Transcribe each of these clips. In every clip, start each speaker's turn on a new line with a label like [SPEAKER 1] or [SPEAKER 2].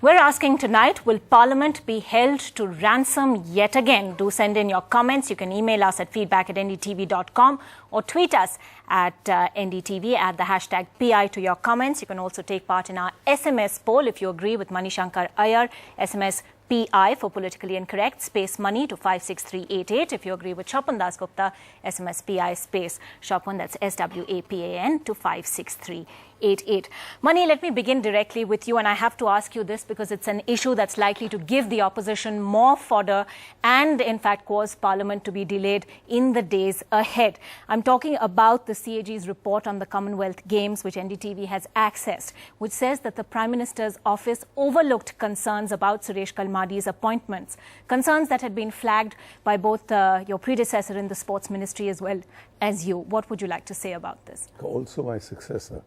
[SPEAKER 1] We're asking tonight, will Parliament be held to ransom yet again? Do send in your comments. You can email us at feedback@ndtv.com or tweet us at NDTV at the hashtag PI to your comments. You can also take part in our SMS poll if you agree with Manishankar Iyer. SMS PI for politically incorrect, space money to 56388. If you agree with Shwapan Das Gupta, SMS PI space Shwapan, that's SWAPAN to 56388. Mani, let me begin directly with you, and I have to ask you this because it's an issue that's likely to give the opposition more fodder and in fact cause Parliament to be delayed in the days ahead. I'm talking about the CAG's report on the Commonwealth Games, which NDTV has accessed, which says that the Prime Minister's office overlooked concerns about Suresh Kalmadi's appointments, concerns that had been flagged by both your predecessor in the Sports Ministry as well as you. What would you like to say about this?
[SPEAKER 2] Also my successor.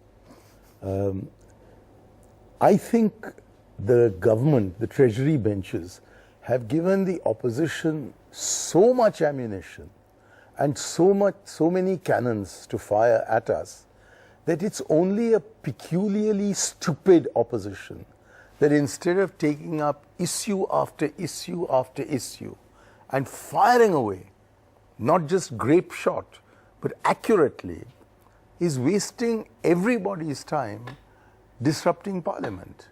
[SPEAKER 2] I think the government, the Treasury benches, have given the opposition so much ammunition and so many cannons to fire at us that it's only a peculiarly stupid opposition that instead of taking up issue after issue after issue and firing away, not just grape shot, but accurately, is wasting everybody's time disrupting Parliament.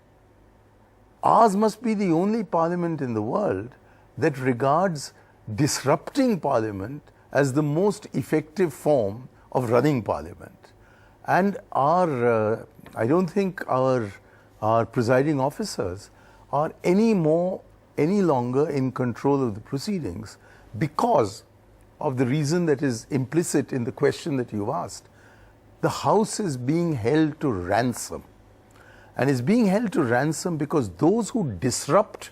[SPEAKER 2] Ours must be the only Parliament in the world that regards disrupting Parliament as the most effective form of running Parliament. And I don't think our presiding officers are any longer in control of the proceedings because of the reason that is implicit in the question that you've asked. The House is being held to ransom, and is being held to ransom because those who disrupt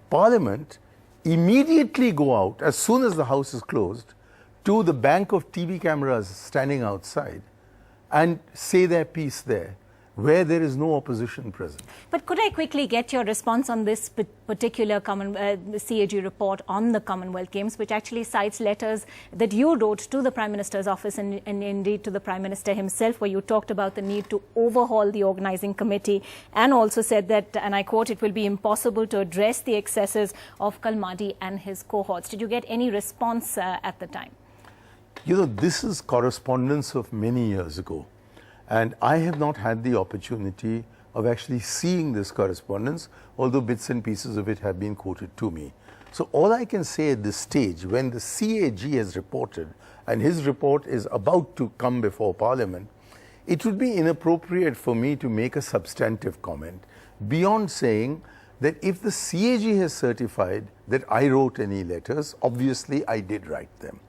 [SPEAKER 2] Parliament immediately go out, as soon as the House is closed, to the bank of TV cameras standing outside and say their piece there, where there is no opposition present.
[SPEAKER 1] But could I quickly get your response on this particular CAG report on the Commonwealth Games, which actually cites letters that you wrote to the Prime Minister's office and indeed to the Prime Minister himself, where you talked about the need to overhaul the organising committee and also said that, and I quote, it will be impossible to address the excesses of Kalmadi and his cohorts. Did you get any response at the time?
[SPEAKER 2] You know, this is correspondence of many years ago. And I have not had the opportunity of actually seeing this correspondence, although bits and pieces of it have been quoted to me. So all I can say at this stage, when the CAG has reported, and his report is about to come before Parliament, it would be inappropriate for me to make a substantive comment, beyond saying that if the CAG has certified that I wrote any letters, obviously I did write them.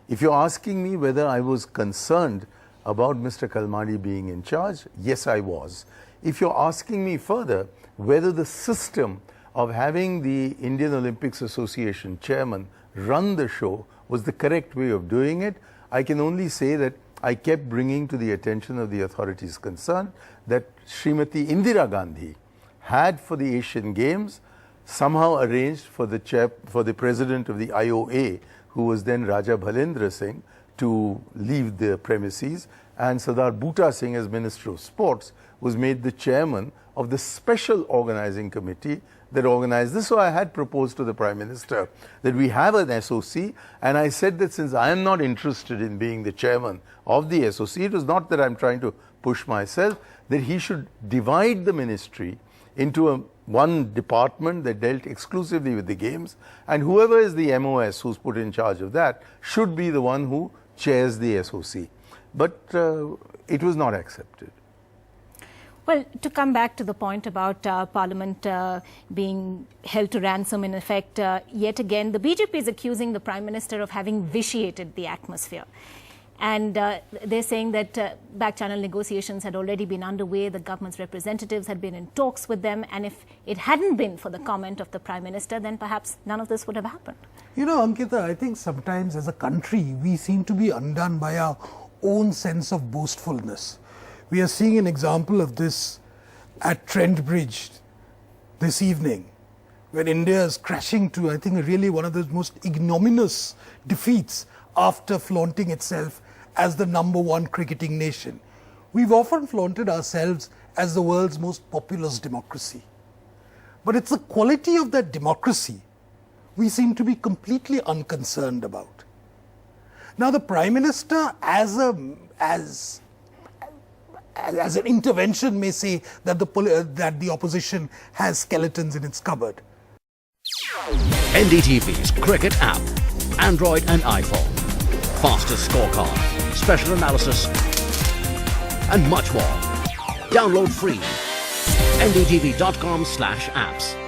[SPEAKER 2] If you're asking me whether I was concerned about Mr. Kalmadi being in charge, yes, I was. If you're asking me further whether the system of having the Indian Olympics Association chairman run the show was the correct way of doing it, I can only say that I kept bringing to the attention of the authorities concerned that Srimati Indira Gandhi had, for the Asian Games, somehow arranged for the president of the IOA, who was then Raja Bhalendra Singh, to leave the premises, and Sardar Bhuta Singh, as Minister of Sports, was made the chairman of the special organizing committee that organized this. So I had proposed to the Prime Minister that we have an SOC, and I said that since I am not interested in being the chairman of the SOC, it was not that I'm trying to push myself, that he should divide the ministry into one department that dealt exclusively with the games, and whoever is the MOS who's put in charge of that should be the one who chairs the SOC. But it was not accepted.
[SPEAKER 1] Well, to come back to the point about Parliament being held to ransom, in effect, yet again, the BJP is accusing the Prime Minister of having vitiated the atmosphere. And they're saying that back-channel negotiations had already been underway, the government's representatives had been in talks with them, and if it hadn't been for the comment of the Prime Minister, then perhaps none of this would have happened.
[SPEAKER 3] You know, Ankita, I think sometimes as a country, we seem to be undone by our own sense of boastfulness. We are seeing an example of this at Trent Bridge this evening, when India is crashing to, I think, really one of the most ignominious defeats after flaunting itself as the #1 cricketing nation. We've often flaunted ourselves as the world's most populous democracy. But it's the quality of that democracy we seem to be completely unconcerned about. Now, the Prime Minister, as an intervention, may say that the opposition has skeletons in its cupboard.
[SPEAKER 4] NDTV's cricket app, Android and iPhone, fastest scorecard, special analysis, and much more. Download free. ndtv.com/apps.